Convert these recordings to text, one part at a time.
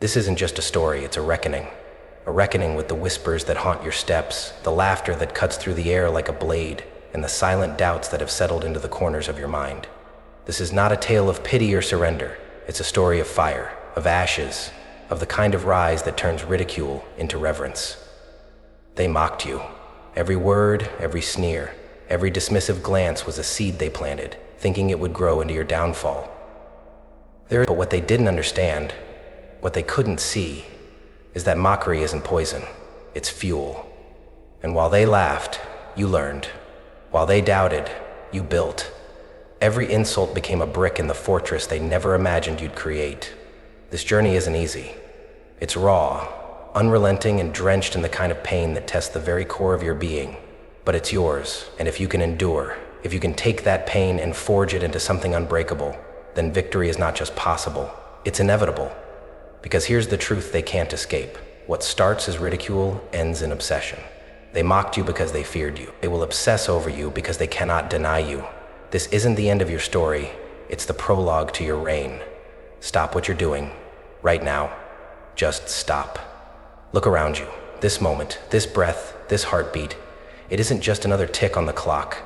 This isn't just a story, it's a reckoning. A reckoning with the whispers that haunt your steps, the laughter that cuts through the air like a blade, and the silent doubts that have settled into the corners of your mind. This is not a tale of pity or surrender. It's a story of fire, of ashes, of the kind of rise that turns ridicule into reverence. They mocked you. Every word, every sneer, every dismissive glance was a seed they planted, thinking it would grow into your downfall. But what they didn't understand, what they couldn't see, is that mockery isn't poison, it's fuel. And while they laughed, you learned. While they doubted, you built. Every insult became a brick in the fortress they never imagined you'd create. This journey isn't easy. It's raw, unrelenting, and drenched in the kind of pain that tests the very core of your being. But it's yours, and if you can endure, if you can take that pain and forge it into something unbreakable, then victory is not just possible, it's inevitable. Because here's the truth they can't escape. What starts as ridicule ends in obsession. They mocked you because they feared you. They will obsess over you because they cannot deny you. This isn't the end of your story, it's the prologue to your reign. Stop what you're doing, right now. Just stop. Look around you. This moment, this breath, this heartbeat. It isn't just another tick on the clock.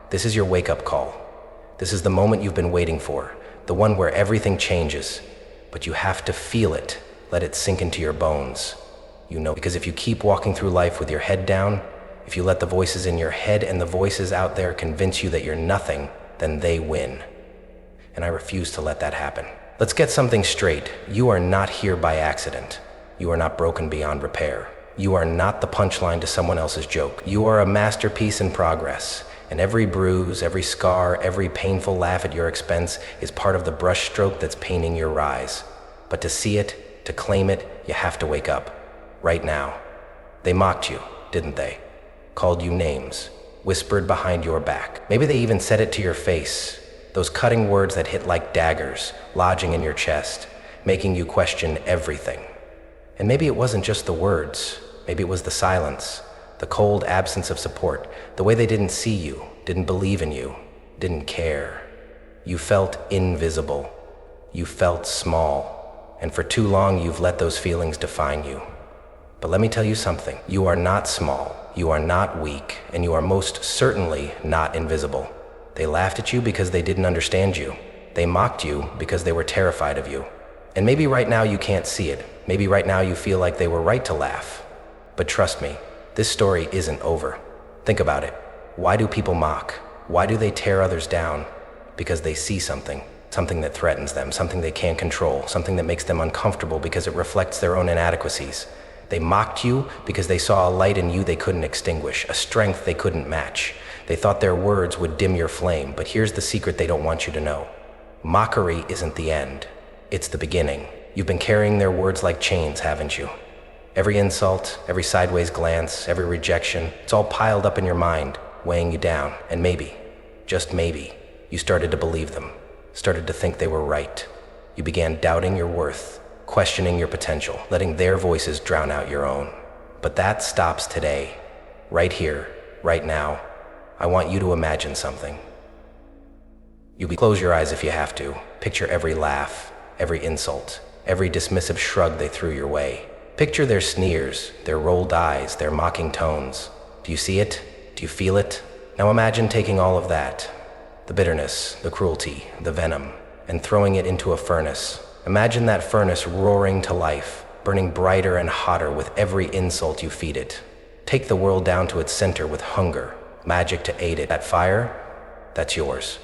This is your wake-up call. This is the moment you've been waiting for, the one where everything changes. But you have to feel it, let it sink into your bones. You know, because if you keep walking through life with your head down, if you let the voices in your head and the voices out there convince you that you're nothing, then they win. And I refuse to let that happen. Let's get something straight. You are not here by accident. You are not broken beyond repair. You are not the punchline to someone else's joke. You are a masterpiece in progress. And every bruise, every scar, every painful laugh at your expense is part of the brushstroke that's painting your rise. But to see it, to claim it, you have to wake up. Right now. They mocked you, didn't they? Called you names, whispered behind your back. Maybe they even said it to your face. Those cutting words that hit like daggers, lodging in your chest, making you question everything. And maybe it wasn't just the words. Maybe it was the silence. The cold absence of support, the way they didn't see you, didn't believe in you, didn't care. You felt invisible. You felt small. And for too long, you've let those feelings define you. But let me tell you something. You are not small. You are not weak. And you are most certainly not invisible. They laughed at you because they didn't understand you. They mocked you because they were terrified of you. And maybe right now you can't see it. Maybe right now you feel like they were right to laugh. But trust me, this story isn't over. Think about it. Why do people mock? Why do they tear others down? Because they see something that threatens them, something they can't control, something that makes them uncomfortable because it reflects their own inadequacies. They mocked you because they saw a light in you they couldn't extinguish, a strength they couldn't match. They thought their words would dim your flame, but here's the secret they don't want you to know. Mockery isn't the end. It's the beginning. You've been carrying their words like chains, haven't you? Every insult, every sideways glance, every rejection, it's all piled up in your mind, weighing you down. And maybe, just maybe, you started to believe them, started to think they were right. You began doubting your worth, questioning your potential, letting their voices drown out your own. But that stops today, right here, right now. I want you to imagine something. Close your eyes if you have to. Picture every laugh, every insult, every dismissive shrug they threw your way. Picture their sneers, their rolled eyes, their mocking tones. Do you see it? Do you feel it? Now imagine taking all of that, the bitterness, the cruelty, the venom, and throwing it into a furnace. Imagine that furnace roaring to life, burning brighter and hotter with every insult you feed it. Take the world down to its center with hunger, magic to aid it. That fire, that's yours.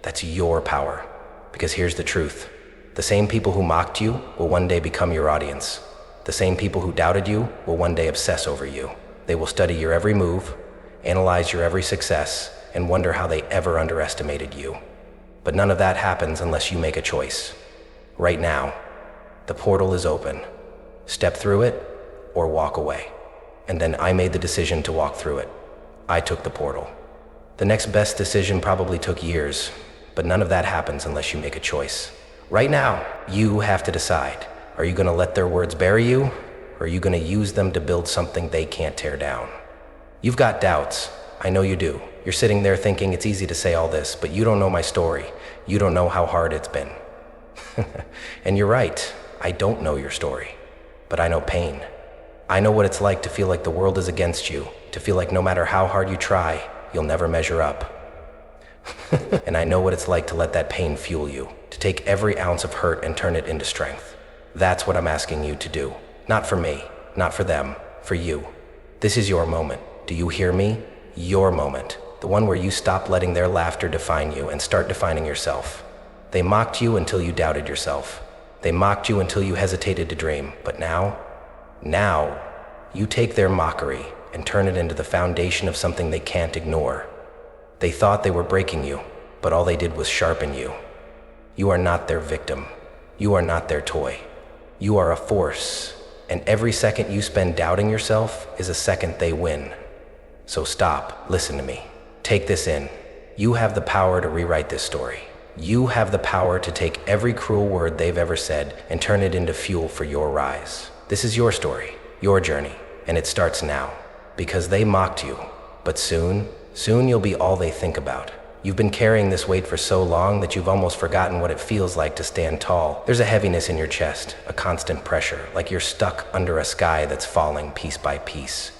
That's your power. Because here's the truth. The same people who mocked you will one day become your audience. The same people who doubted you will one day obsess over you. They will study your every move, analyze your every success, and wonder how they ever underestimated you. But none of that happens unless you make a choice. Right now, the portal is open. Step through it or walk away. And then I made the decision to walk through it. I took the portal. The next best decision probably took years, but none of that happens unless you make a choice. Right now, you have to decide. Are you going to let their words bury you, or are you going to use them to build something they can't tear down? You've got doubts. I know you do. You're sitting there thinking it's easy to say all this, but you don't know my story. You don't know how hard it's been. And you're right. I don't know your story. but I know pain. I know what it's like to feel like the world is against you, to feel like no matter how hard you try, you'll never measure up. And I know what it's like to let that pain fuel you, to take every ounce of hurt and turn it into strength. That's what I'm asking you to do. Not for me, not for them, for you. This is your moment. Do you hear me? Your moment. The one where you stop letting their laughter define you and start defining yourself. They mocked you until you doubted yourself. They mocked you until you hesitated to dream. But now, you take their mockery and turn it into the foundation of something they can't ignore. They thought they were breaking you, but all they did was sharpen you. You are not their victim. You are not their toy. You are a force, and every second you spend doubting yourself is a second they win. So stop, listen to me. Take this in. You have the power to rewrite this story. You have the power to take every cruel word they've ever said and turn it into fuel for your rise. This is your story, your journey, and it starts now. Because they mocked you, but soon you'll be all they think about. You've been carrying this weight for so long that you've almost forgotten what it feels like to stand tall. There's a heaviness in your chest, a constant pressure, like you're stuck under a sky that's falling piece by piece.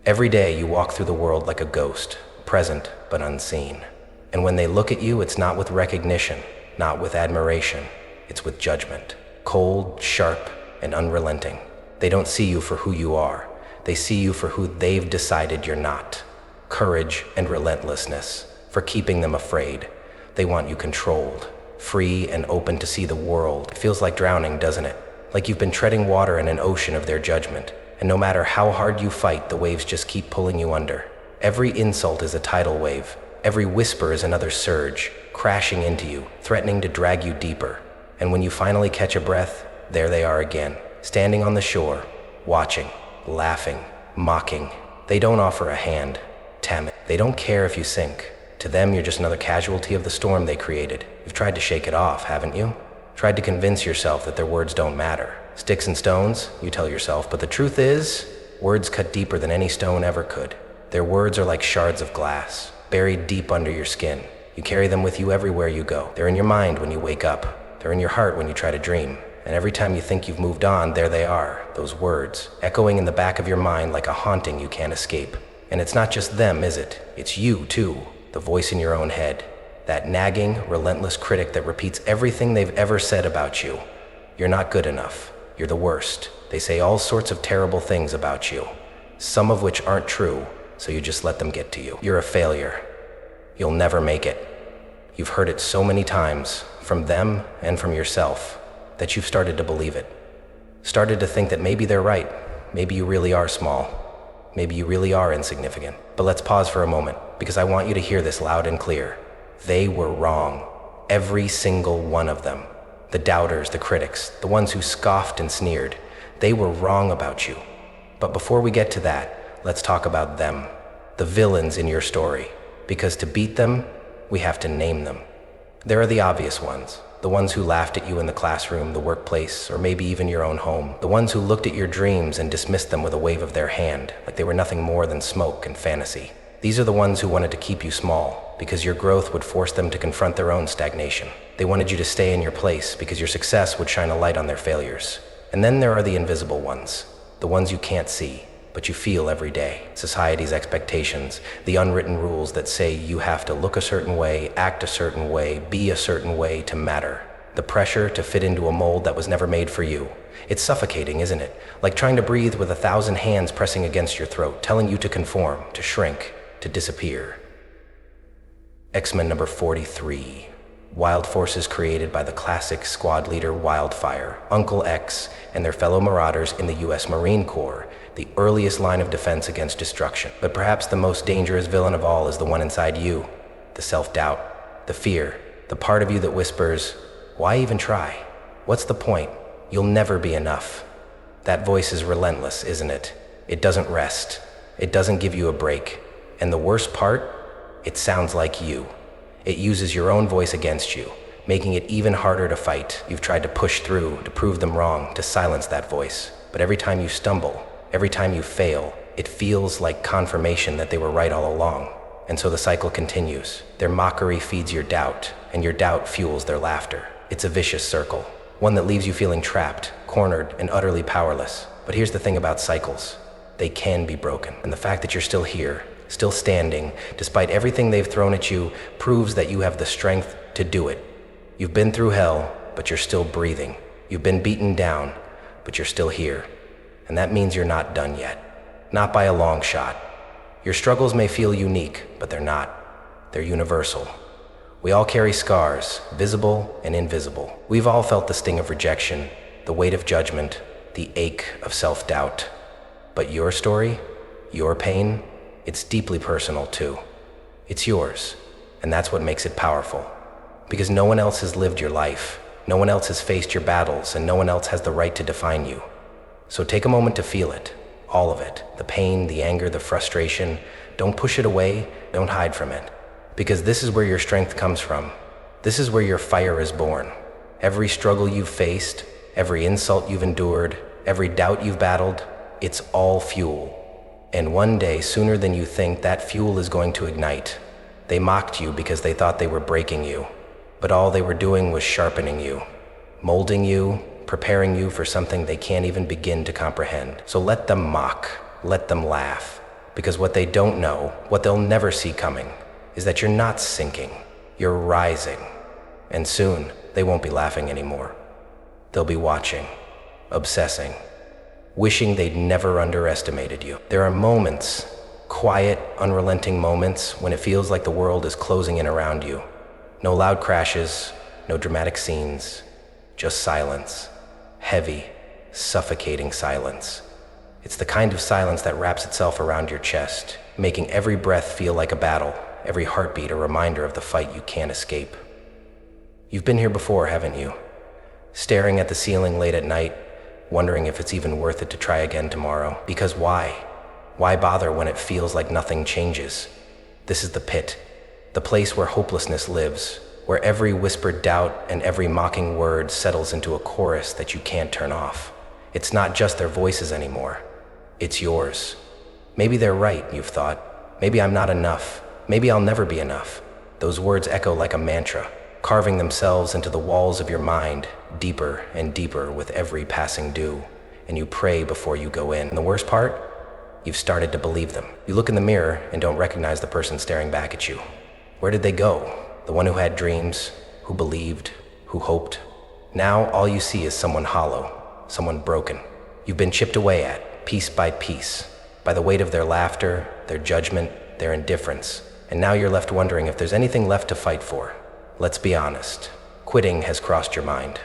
Every day you walk through the world like a ghost, present but unseen. And when they look at you, it's not with recognition, not with admiration, it's with judgment. Cold, sharp, and unrelenting. They don't see you for who you are. They see you for who they've decided you're not. Courage and relentlessness, for keeping them afraid. They want you controlled, free and open to see the world. It feels like drowning, doesn't it? Like you've been treading water in an ocean of their judgment. And no matter how hard you fight, the waves just keep pulling you under. Every insult is a tidal wave. Every whisper is another surge, crashing into you, threatening to drag you deeper. And when you finally catch a breath, there they are again, standing on the shore, watching, laughing, mocking. They don't offer a hand. Damn it. They don't care if you sink. To them, you're just another casualty of the storm they created. You've tried to shake it off, haven't you? Tried to convince yourself that their words don't matter. Sticks and stones, you tell yourself, but the truth is, words cut deeper than any stone ever could. Their words are like shards of glass, buried deep under your skin. You carry them with you everywhere you go. They're in your mind when you wake up. They're in your heart when you try to dream. And every time you think you've moved on, there they are, those words, echoing in the back of your mind like a haunting you can't escape. And it's not just them, is it? It's you, too, the voice in your own head. That nagging, relentless critic that repeats everything they've ever said about you. You're not good enough. You're the worst. They say all sorts of terrible things about you, some of which aren't true, so you just let them get to you. You're a failure. You'll never make it. You've heard it so many times, from them and from yourself, that you've started to believe it. Started to think that maybe they're right. Maybe you really are small. Maybe you really are insignificant. But let's pause for a moment, because I want you to hear this loud and clear. They were wrong. Every single one of them. The doubters, the critics, the ones who scoffed and sneered. They were wrong about you. But before we get to that, let's talk about them. The villains in your story. Because to beat them, we have to name them. There are the obvious ones. The ones who laughed at you in the classroom, the workplace, or maybe even your own home. The ones who looked at your dreams and dismissed them with a wave of their hand, like they were nothing more than smoke and fantasy. These are the ones who wanted to keep you small, because your growth would force them to confront their own stagnation. They wanted you to stay in your place, because your success would shine a light on their failures. And then there are the invisible ones, the ones you can't see, but you feel every day. Society's expectations, the unwritten rules that say you have to look a certain way, act a certain way, be a certain way to matter. The pressure to fit into a mold that was never made for you. It's suffocating, isn't it? Like trying to breathe with 1,000 hands pressing against your throat, telling you to conform, to shrink, to disappear. X-Men number 43. Wild forces created by the classic squad leader Wildfire, Uncle X, and their fellow marauders in the U.S. Marine Corps, the earliest line of defense against destruction. But perhaps the most dangerous villain of all is the one inside you, the self-doubt, the fear, the part of you that whispers, why even try? What's the point? You'll never be enough. That voice is relentless, isn't it? It doesn't rest. It doesn't give you a break. And the worst part? It sounds like you. It uses your own voice against you, making it even harder to fight. You've tried to push through, to prove them wrong, to silence that voice. But every time you stumble, every time you fail, it feels like confirmation that they were right all along. And so the cycle continues. Their mockery feeds your doubt, and your doubt fuels their laughter. It's a vicious circle, one that leaves you feeling trapped, cornered, and utterly powerless. But here's the thing about cycles. They can be broken. And the fact that you're still here, still standing, despite everything they've thrown at you, proves that you have the strength to do it. You've been through hell, but you're still breathing. You've been beaten down, but you're still here. And that means you're not done yet. Not by a long shot. Your struggles may feel unique, but they're not. They're universal. We all carry scars, visible and invisible. We've all felt the sting of rejection, the weight of judgment, the ache of self-doubt. But your story, your pain, it's deeply personal too. It's yours, and that's what makes it powerful. Because no one else has lived your life, no one else has faced your battles, and no one else has the right to define you. So take a moment to feel it, all of it, the pain, the anger, the frustration. Don't push it away, don't hide from it. Because this is where your strength comes from. This is where your fire is born. Every struggle you've faced, every insult you've endured, every doubt you've battled, it's all fuel. And one day, sooner than you think, that fuel is going to ignite. They mocked you because they thought they were breaking you. But all they were doing was sharpening you, molding you, preparing you for something they can't even begin to comprehend. So let them mock, let them laugh. Because what they don't know, what they'll never see coming, is that you're not sinking, you're rising. And soon, they won't be laughing anymore. They'll be watching, obsessing, wishing they'd never underestimated you. There are moments, quiet, unrelenting moments, when it feels like the world is closing in around you. No loud crashes, no dramatic scenes, just silence. Heavy, suffocating silence. It's the kind of silence that wraps itself around your chest, making every breath feel like a battle, every heartbeat a reminder of the fight you can't escape. You've been here before, haven't you? Staring at the ceiling late at night, wondering if it's even worth it to try again tomorrow. Because why? Why bother when it feels like nothing changes? This is the pit, the place where hopelessness lives, where every whispered doubt and every mocking word settles into a chorus that you can't turn off. It's not just their voices anymore. It's yours. Maybe they're right, you've thought. Maybe I'm not enough. Maybe I'll never be enough. Those words echo like a mantra, carving themselves into the walls of your mind, deeper and deeper with every passing dew. And you pray before you go in. And the worst part? You've started to believe them. You look in the mirror and don't recognize the person staring back at you. Where did they go? The one who had dreams, who believed, who hoped. Now all you see is someone hollow, someone broken. You've been chipped away at, piece by piece, by the weight of their laughter, their judgment, their indifference. And now you're left wondering if there's anything left to fight for. Let's be honest. Quitting has crossed your mind.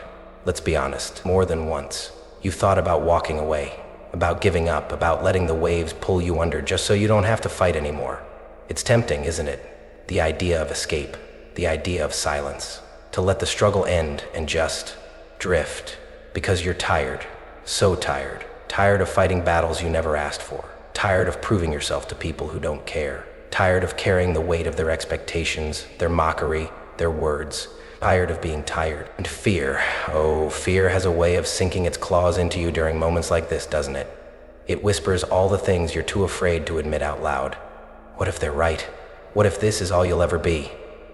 Let's be honest, more than once. You've thought about walking away, about giving up, about letting the waves pull you under just so you don't have to fight anymore. It's tempting, isn't it? The idea of escape. The idea of silence, to let the struggle end and just drift, because you're tired, so tired, tired of fighting battles you never asked for, tired of proving yourself to people who don't care, tired of carrying the weight of their expectations, their mockery, their words, tired of being tired. And fear, oh, fear has a way of sinking its claws into you during moments like this, doesn't it? It whispers all the things you're too afraid to admit out loud. What if they're right? What if this is all you'll ever be?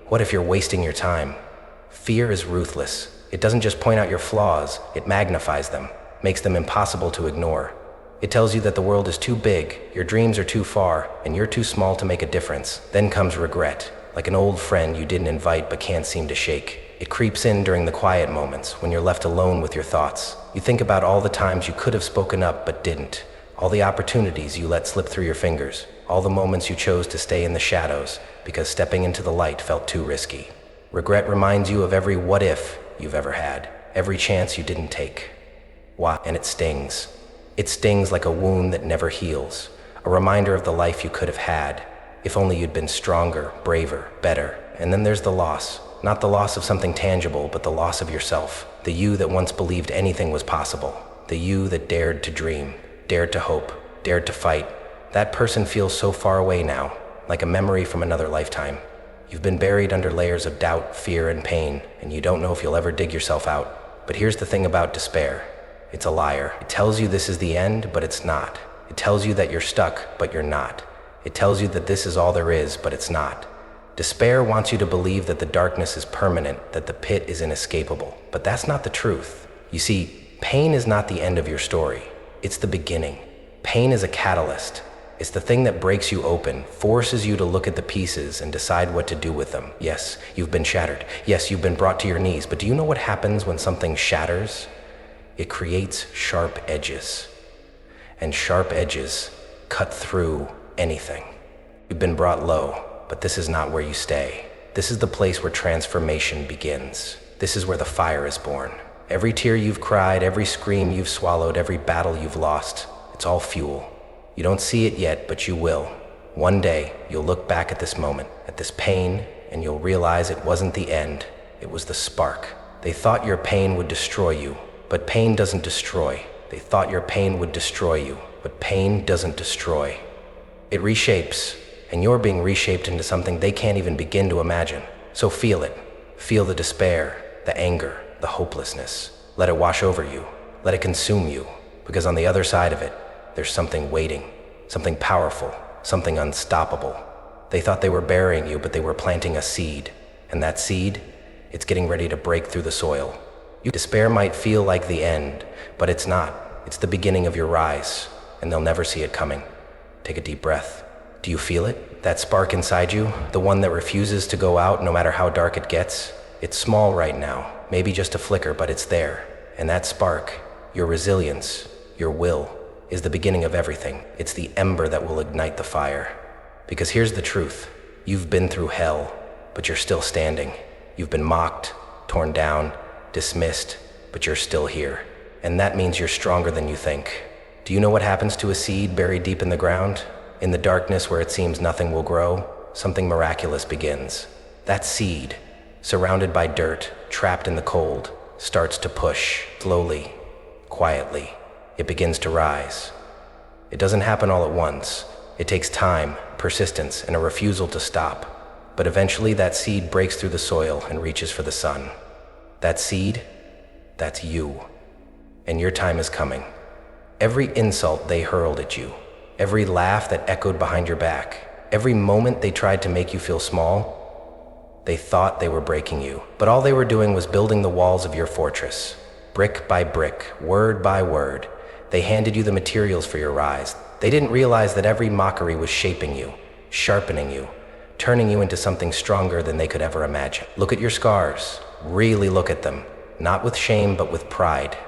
What if you're wasting your time? Fear is ruthless. It doesn't just point out your flaws, it magnifies them, makes them impossible to ignore. It tells you that the world is too big, your dreams are too far, and you're too small to make a difference. Then comes regret, like an old friend you didn't invite but can't seem to shake. It creeps in during the quiet moments, when you're left alone with your thoughts. You think about all the times you could have spoken up but didn't, all the opportunities you let slip through your fingers, all the moments you chose to stay in the shadows, because stepping into the light felt too risky. Regret reminds you of every what if you've ever had, every chance you didn't take. Why? And it stings. It stings like a wound that never heals, a reminder of the life you could have had, if only you'd been stronger, braver, better. And then there's the loss, not the loss of something tangible, but the loss of yourself, the you that once believed anything was possible, the you that dared to dream, dared to hope, dared to fight. That person feels so far away now, like a memory from another lifetime. You've been buried under layers of doubt, fear, and pain, and you don't know if you'll ever dig yourself out. But here's the thing about despair. It's a liar. It tells you this is the end, but it's not. It tells you that you're stuck, but you're not. It tells you that this is all there is, but it's not. Despair wants you to believe that the darkness is permanent, that the pit is inescapable. But that's not the truth. You see, pain is not the end of your story. It's the beginning. Pain is a catalyst. It's the thing that breaks you open, forces you to look at the pieces and decide what to do with them. Yes, you've been shattered. Yes, you've been brought to your knees. But do you know what happens when something shatters? It creates sharp edges. And sharp edges cut through anything. You've been brought low, but this is not where you stay. This is the place where transformation begins. This is where the fire is born. Every tear you've cried, every scream you've swallowed, every battle you've lost, it's all fuel. You don't see it yet, but you will. One day, you'll look back at this moment, at this pain, and you'll realize it wasn't the end, it was the spark. They thought your pain would destroy you, but pain doesn't destroy. They thought your pain would destroy you, but pain doesn't destroy. It reshapes, and you're being reshaped into something they can't even begin to imagine. So feel it. Feel the despair, the anger, the hopelessness. Let it wash over you. Let it consume you, because on the other side of it, there's something waiting, something powerful, something unstoppable. They thought they were burying you, but they were planting a seed. And that seed, it's getting ready to break through the soil. Despair might feel like the end, but it's not. It's the beginning of your rise, and they'll never see it coming. Take a deep breath. Do you feel it? That spark inside you, the one that refuses to go out no matter how dark it gets? It's small right now, maybe just a flicker, but it's there. And that spark, your resilience, your will, is the beginning of everything. It's the ember that will ignite the fire. Because here's the truth. You've been through hell, but you're still standing. You've been mocked, torn down, dismissed, but you're still here. And that means you're stronger than you think. Do you know what happens to a seed buried deep in the ground? In the darkness where it seems nothing will grow, something miraculous begins. That seed, surrounded by dirt, trapped in the cold, starts to push, slowly, quietly. It begins to rise. It doesn't happen all at once. It takes time, persistence, and a refusal to stop. But eventually that seed breaks through the soil and reaches for the sun. That seed, that's you. And your time is coming. Every insult they hurled at you, every laugh that echoed behind your back, every moment they tried to make you feel small, they thought they were breaking you. But all they were doing was building the walls of your fortress. Brick by brick, word by word, they handed you the materials for your rise. They didn't realize that every mockery was shaping you, sharpening you, turning you into something stronger than they could ever imagine. Look at your scars. Really look at them. Not with shame, but with pride.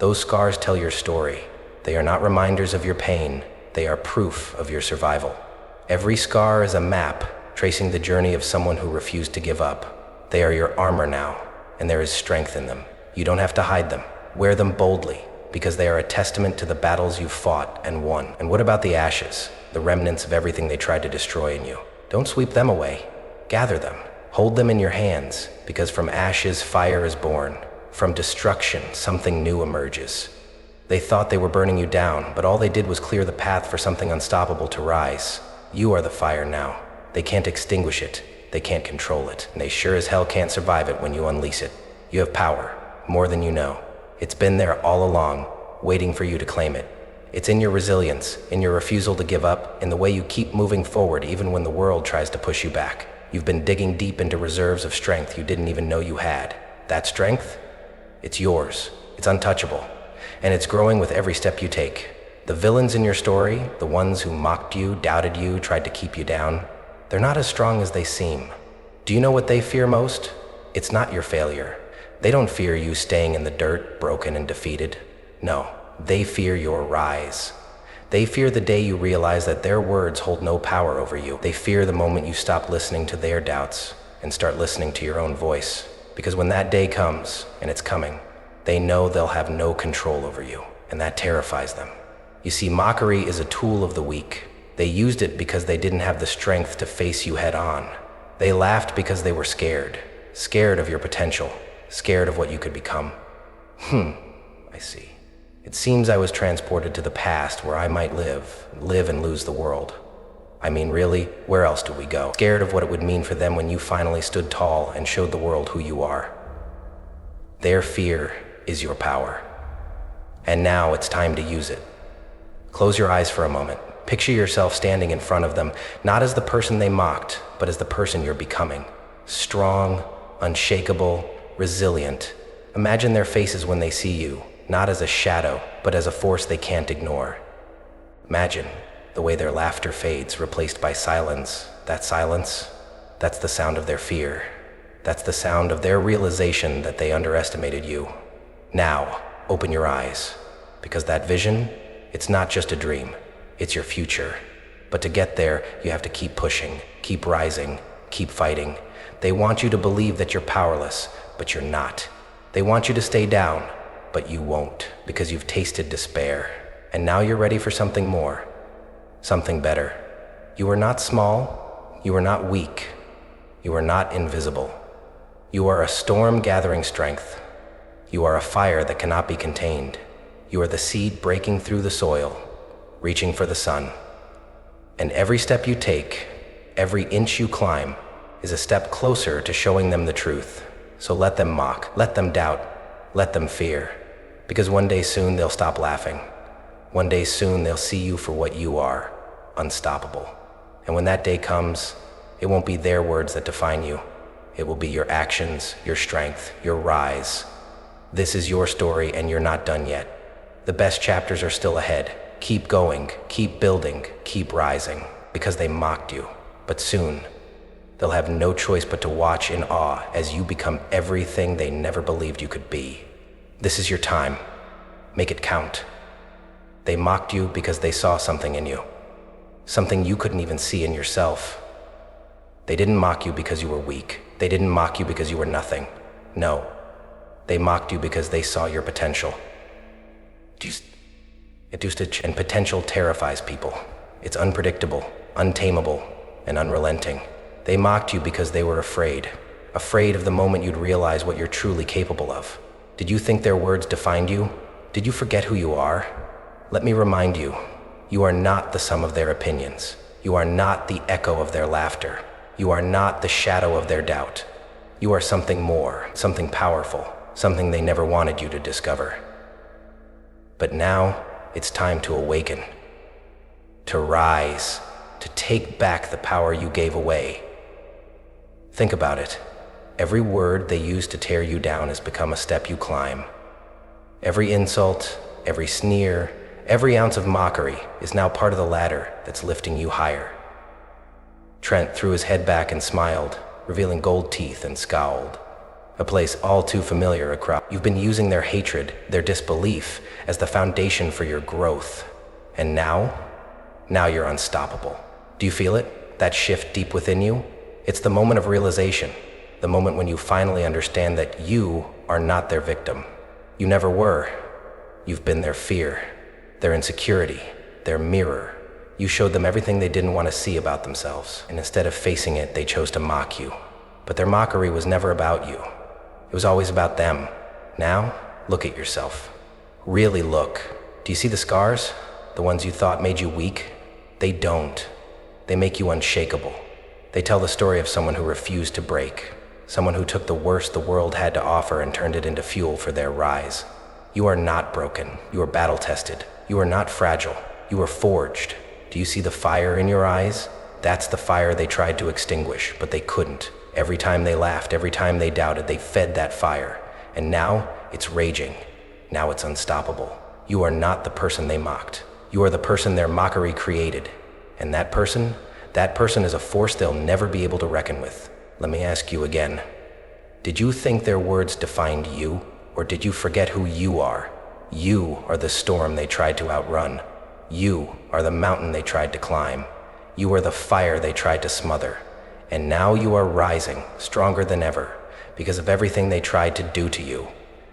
Those scars tell your story. They are not reminders of your pain. They are proof of your survival. Every scar is a map tracing the journey of someone who refused to give up. They are your armor now, and there is strength in them. You don't have to hide them. Wear them boldly, because they are a testament to the battles you've fought and won. And what about the ashes, the remnants of everything they tried to destroy in you? Don't sweep them away. Gather them. Hold them in your hands, because from ashes, fire is born. From destruction, something new emerges. They thought they were burning you down, but all they did was clear the path for something unstoppable to rise. You are the fire now. They can't extinguish it. They can't control it. And they sure as hell can't survive it when you unleash it. You have power, more than you know. It's been there all along, waiting for you to claim it. It's in your resilience, in your refusal to give up, in the way you keep moving forward even when the world tries to push you back. You've been digging deep into reserves of strength you didn't even know you had. That strength? It's yours. It's untouchable. And it's growing with every step you take. The villains in your story, the ones who mocked you, doubted you, tried to keep you down, they're not as strong as they seem. Do you know what they fear most? It's not your failure. They don't fear you staying in the dirt, broken and defeated. No, they fear your rise. They fear the day you realize that their words hold no power over you. They fear the moment you stop listening to their doubts and start listening to your own voice. Because when that day comes, and it's coming, they know they'll have no control over you, and that terrifies them. You see, mockery is a tool of the weak. They used it because they didn't have the strength to face you head on. They laughed because they were scared. Scared of your potential. Scared of what you could become. I see. It seems I was transported to the past where I might live and lose the world. I mean, really, where else do we go? Scared of what it would mean for them when you finally stood tall and showed the world who you are. Their fear is your power. And now it's time to use it. Close your eyes for a moment. Picture yourself standing in front of them, not as the person they mocked, but as the person you're becoming. Strong, unshakable, resilient. Imagine their faces when they see you. not as a shadow, but as a force they can't ignore. Imagine the way their laughter fades, replaced by silence. That silence, that's the sound of their fear. That's the sound of their realization that they underestimated you. Now, open your eyes, because that vision, it's not just a dream, it's your future. But to get there, you have to keep pushing, keep rising, keep fighting. They want you to believe that you're powerless, but you're not. They want you to stay down, but you won't, because you've tasted despair. And now you're ready for something more, something better. You are not small, you are not weak, you are not invisible. You are a storm gathering strength. You are a fire that cannot be contained. You are the seed breaking through the soil, reaching for the sun. And every step you take, every inch you climb, is a step closer to showing them the truth. So let them mock, let them doubt, let them fear. Because one day soon they'll stop laughing. One day soon they'll see you for what you are, unstoppable. And when that day comes, it won't be their words that define you. It will be your actions, your strength, your rise. This is your story, and you're not done yet. The best chapters are still ahead. Keep going, keep building, keep rising, because they mocked you. But soon, they'll have no choice but to watch in awe as you become everything they never believed you could be. This is your time. Make it count. They mocked you because they saw something in you, something you couldn't even see in yourself. They didn't mock you because you were weak. They didn't mock you because you were nothing. No, they mocked you because they saw your potential. And potential terrifies people. It's unpredictable, untamable, and unrelenting. They mocked you because they were afraid of the moment you'd realize what you're truly capable of. Did you think their words defined you? Did you forget who you are? Let me remind you, you are not the sum of their opinions. You are not the echo of their laughter. You are not the shadow of their doubt. You are something more, something powerful, something they never wanted you to discover. But now, it's time to awaken, to rise, to take back the power you gave away. Think about it. Every word they used to tear you down has become a step you climb. Every insult, every sneer, every ounce of mockery is now part of the ladder that's lifting you higher. Trent threw his head back and smiled, revealing gold teeth, and scowled. A place all too familiar across. You've been using their hatred, their disbelief, as the foundation for your growth. And now you're unstoppable. Do you feel it? That shift deep within you? It's the moment of realization, the moment when you finally understand that you are not their victim. You never were. You've been their fear, their insecurity, their mirror. You showed them everything they didn't want to see about themselves, and instead of facing it, they chose to mock you. But their mockery was never about you. It was always about them. Now, look at yourself. Really look. Do you see the scars? The ones you thought made you weak? They don't. They make you unshakable. They tell the story of someone who refused to break, someone who took the worst the world had to offer and turned it into fuel for their rise. You are not broken. You are battle-tested. You are not fragile. You are forged. Do you see the fire in your eyes? That's the fire they tried to extinguish, but they couldn't. Every time they laughed, every time they doubted, they fed that fire. And now, it's raging. Now it's unstoppable. You are not the person they mocked. You are the person their mockery created. And that person is a force they'll never be able to reckon with. Let me ask you again. Did you think their words defined you? Or did you forget who you are? You are the storm they tried to outrun. You are the mountain they tried to climb. You are the fire they tried to smother. And now you are rising, stronger than ever, because of everything they tried to do to you.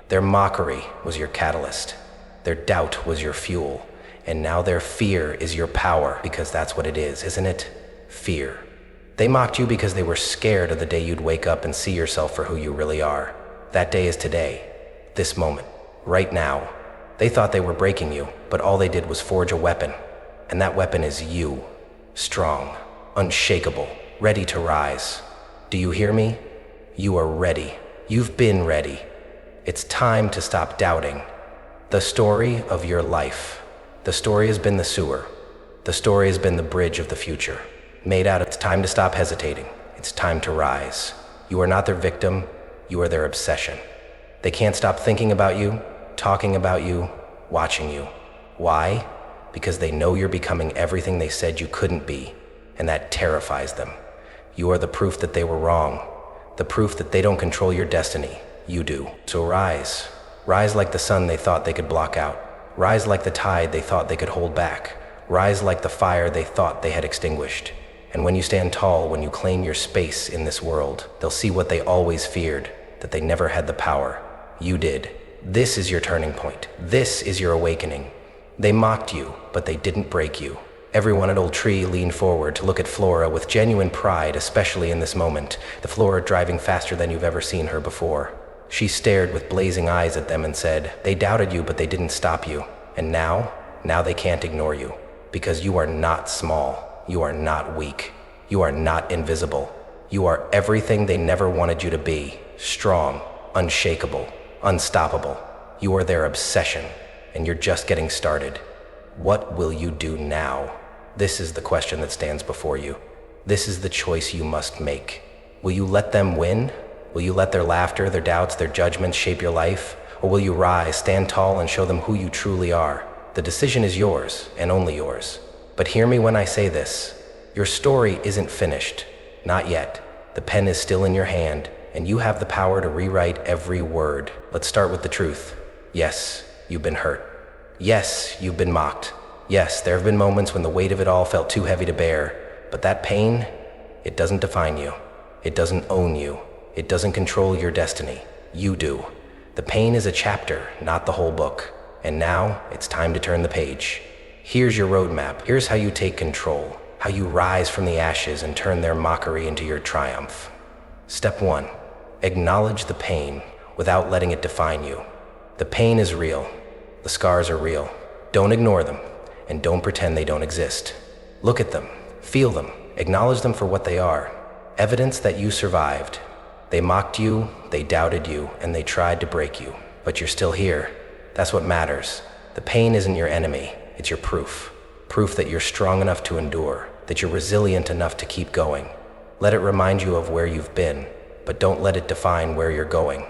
Their mockery was your catalyst. Their doubt was your fuel. And now their fear is your power, because that's what it is, isn't it? Fear. They mocked you because they were scared of the day you'd wake up and see yourself for who you really are. That day is today, this moment, right now. They thought they were breaking you, but all they did was forge a weapon. And that weapon is you. Strong, unshakable, ready to rise. Do you hear me? You are ready. You've been ready. It's time to stop doubting. The story of your life. The story has been the sewer. The story has been the bridge of the future. It's time to stop hesitating. It's time to rise. You are not their victim. You are their obsession. They can't stop thinking about you. talking about you, watching you. Why? Because they know you're becoming everything they said you couldn't be, and that terrifies them. You are the proof that they were wrong, the proof that they don't control your destiny. You do. So rise. Rise like the sun they thought they could block out. Rise like the tide they thought they could hold back. Rise like the fire they thought they had extinguished. And when you stand tall, when you claim your space in this world, they'll see what they always feared, that they never had the power. You did. This is your turning point. This is your awakening. They mocked you, but they didn't break you. Everyone at Old Tree leaned forward to look at Flora with genuine pride, especially in this moment, the Flora driving faster than you've ever seen her before. She stared with blazing eyes at them and said, "They doubted you, but they didn't stop you. And now they can't ignore you. Because you are not small. You are not weak. You are not invisible. You are everything they never wanted you to be. Strong, unshakable, unstoppable. You are their obsession, and you're just getting started. What will you do now? This is the question that stands before you. This is the choice you must make. Will you let them win? Will you let their laughter, their doubts, their judgments shape your life? Or will you rise, stand tall, and show them who you truly are? The decision is yours, and only yours. But hear me when I say this. Your story isn't finished. Not yet. The pen is still in your hand, and you have the power to rewrite every word. Let's start with the truth. Yes, you've been hurt. Yes, you've been mocked. Yes, there have been moments when the weight of it all felt too heavy to bear. But that pain, it doesn't define you. It doesn't own you. It doesn't control your destiny. You do. The pain is a chapter, not the whole book. And now, it's time to turn the page. Here's your roadmap. Here's how you take control. How you rise from the ashes and turn their mockery into your triumph. Step 1. Acknowledge the pain without letting it define you. The pain is real. The scars are real. Don't ignore them, and don't pretend they don't exist. Look at them. Feel them. Acknowledge them for what they are. Evidence that you survived. They mocked you, they doubted you, and they tried to break you. But you're still here. That's what matters. The pain isn't your enemy, it's your proof. Proof that you're strong enough to endure, that you're resilient enough to keep going. Let it remind you of where you've been, but don't let it define where you're going.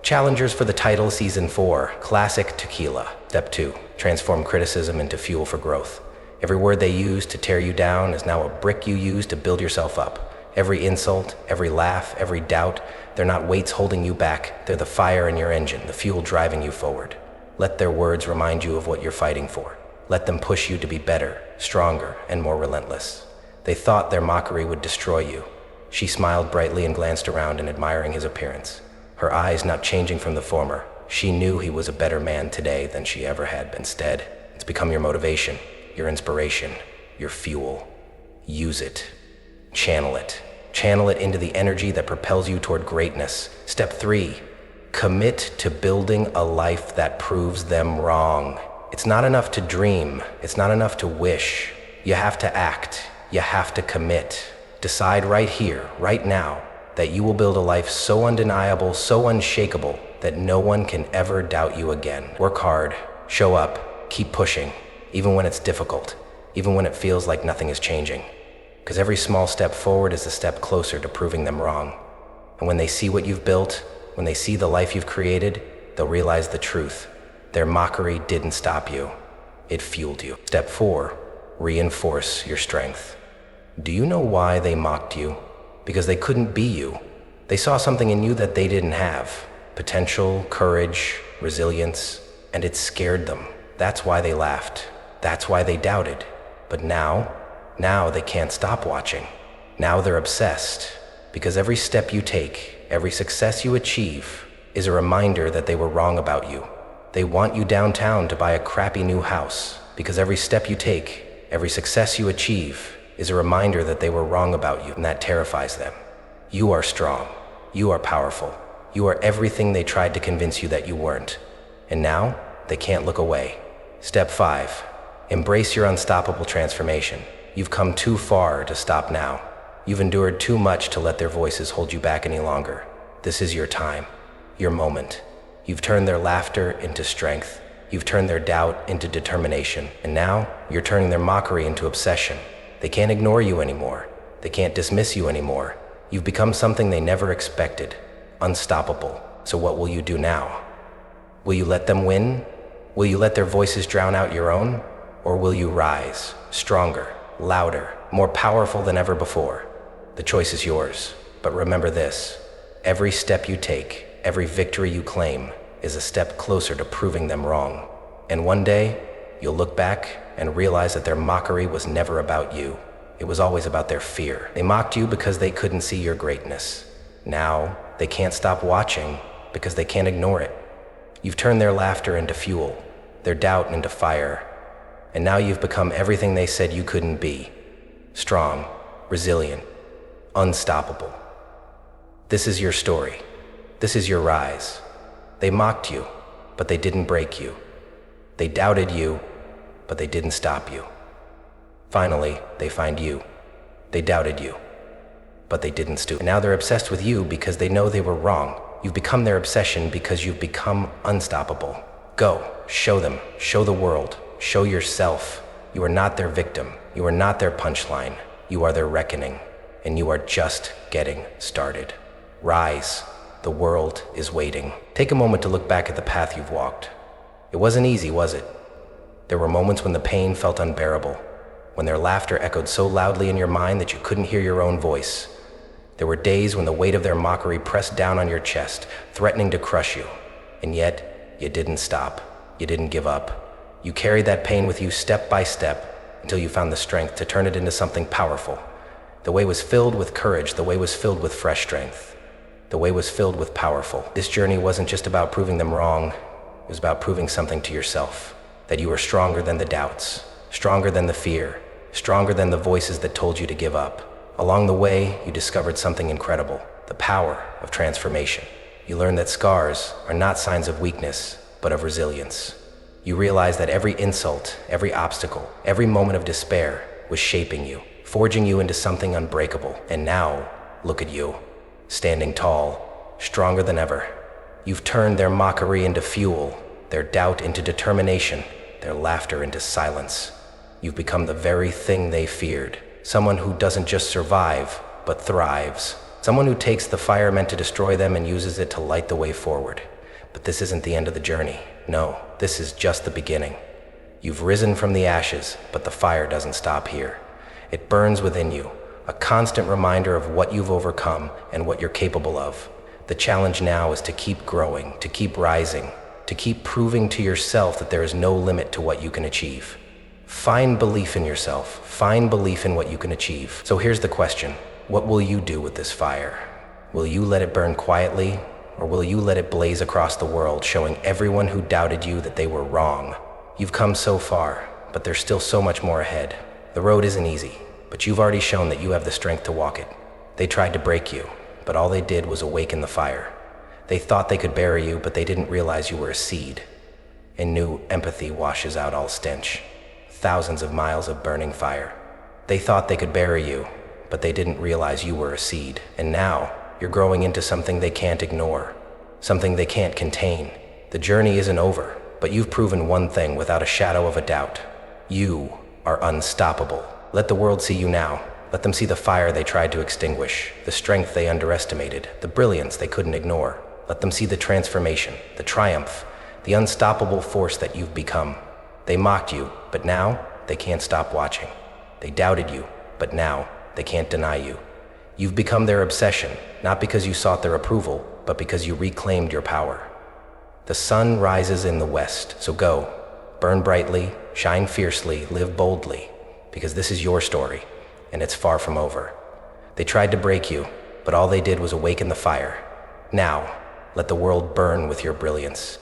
Challengers for the title, Season 4, Classic Tequila. Step 2, transform criticism into fuel for growth. Every word they use to tear you down is now a brick you use to build yourself up. Every insult, every laugh, every doubt, they're not weights holding you back. They're the fire in your engine, the fuel driving you forward. Let their words remind you of what you're fighting for. Let them push you to be better, stronger, and more relentless. They thought their mockery would destroy you. She smiled brightly and glanced around in admiring his appearance, her eyes not changing from the former. She knew he was a better man today than she ever had been. Instead, it's become your motivation, your inspiration, your fuel. Use it. Channel it. Channel it into the energy that propels you toward greatness. Step 3, commit to building a life that proves them wrong. It's not enough to dream. It's not enough to wish. You have to act. You have to commit. Decide right here, right now, that you will build a life so undeniable, so unshakable, that no one can ever doubt you again. Work hard. Show up. Keep pushing. Even when it's difficult. Even when it feels like nothing is changing. Because every small step forward is a step closer to proving them wrong. And when they see what you've built, when they see the life you've created, they'll realize the truth. Their mockery didn't stop you. It fueled you. Step 4, reinforce your strength. Do you know why they mocked you? Because they couldn't be you. They saw something in you that they didn't have. Potential, courage, resilience, and it scared them. That's why they laughed. That's why they doubted. But now they can't stop watching. Now they're obsessed. Because every step you take, every success you achieve, is a reminder that they were wrong about you. They want you downtown to buy a crappy new house. Because every step you take, every success you achieve, is a reminder that they were wrong about you, and that terrifies them. You are strong. You are powerful. You are everything they tried to convince you that you weren't. And now, they can't look away. Step 5, embrace your unstoppable transformation. You've come too far to stop now. You've endured too much to let their voices hold you back any longer. This is your time, your moment. You've turned their laughter into strength. You've turned their doubt into determination. And now, you're turning their mockery into obsession. They can't ignore you anymore. They can't dismiss you anymore. You've become something they never expected. Unstoppable. So what will you do now? Will you let them win? Will you let their voices drown out your own? Or will you rise, stronger, louder, more powerful than ever before? The choice is yours. But remember this: every step you take, every victory you claim, is a step closer to proving them wrong. And one day, you'll look back and realize that their mockery was never about you. It was always about their fear. They mocked you because they couldn't see your greatness. Now, they can't stop watching because they can't ignore it. You've turned their laughter into fuel, their doubt into fire, and now you've become everything they said you couldn't be: strong, resilient, unstoppable. This is your story. This is your rise. They mocked you, but they didn't break you. They doubted you, but they didn't stop you. Finally, they find you. They doubted you, but they didn't stoop. And now they're obsessed with you because they know they were wrong. You've become their obsession because you've become unstoppable. Go, show them, show the world, show yourself. You are not their victim. You are not their punchline. You are their reckoning, and you are just getting started. Rise. The world is waiting. Take a moment to look back at the path you've walked. It wasn't easy, was it? There were moments when the pain felt unbearable, when their laughter echoed so loudly in your mind that you couldn't hear your own voice. There were days when the weight of their mockery pressed down on your chest, threatening to crush you. And yet, you didn't stop. You didn't give up. You carried that pain with you step by step until you found the strength to turn it into something powerful. The way was filled with courage. The way was filled with fresh strength. The way was filled with powerful. This journey wasn't just about proving them wrong. It was about proving something to yourself. That you were stronger than the doubts, stronger than the fear, stronger than the voices that told you to give up. Along the way, you discovered something incredible: the power of transformation. You learned that scars are not signs of weakness, but of resilience. You realized that every insult, every obstacle, every moment of despair was shaping you, forging you into something unbreakable. And now, look at you, standing tall, stronger than ever. You've turned their mockery into fuel, their doubt into determination, their laughter into silence. You've become the very thing they feared. Someone who doesn't just survive, but thrives. Someone who takes the fire meant to destroy them and uses it to light the way forward. But this isn't the end of the journey. No, this is just the beginning. You've risen from the ashes, but the fire doesn't stop here. It burns within you, a constant reminder of what you've overcome and what you're capable of. The challenge now is to keep growing, to keep rising, to keep proving to yourself that there is no limit to what you can achieve. Find belief in yourself. Find belief in what you can achieve. So here's the question: what will you do with this fire? Will you let it burn quietly, or will you let it blaze across the world, showing everyone who doubted you that they were wrong? You've come so far, but there's still so much more ahead. The road isn't easy, but you've already shown that you have the strength to walk it. They tried to break you, but all they did was awaken the fire. They thought they could bury you, but they didn't realize you were a seed. And new empathy washes out all stench. Thousands of miles of burning fire. They thought they could bury you, but they didn't realize you were a seed. And now, you're growing into something they can't ignore, something they can't contain. The journey isn't over, but you've proven one thing without a shadow of a doubt: you are unstoppable. Let the world see you now. Let them see the fire they tried to extinguish, the strength they underestimated, the brilliance they couldn't ignore. Let them see the transformation, the triumph, the unstoppable force that you've become. They mocked you, but now they can't stop watching. They doubted you, but now they can't deny you. You've become their obsession, not because you sought their approval, but because you reclaimed your power. The sun rises in the west, so go, burn brightly, shine fiercely, live boldly, because this is your story, and it's far from over. They tried to break you, but all they did was awaken the fire. Now, let the world burn with your brilliance.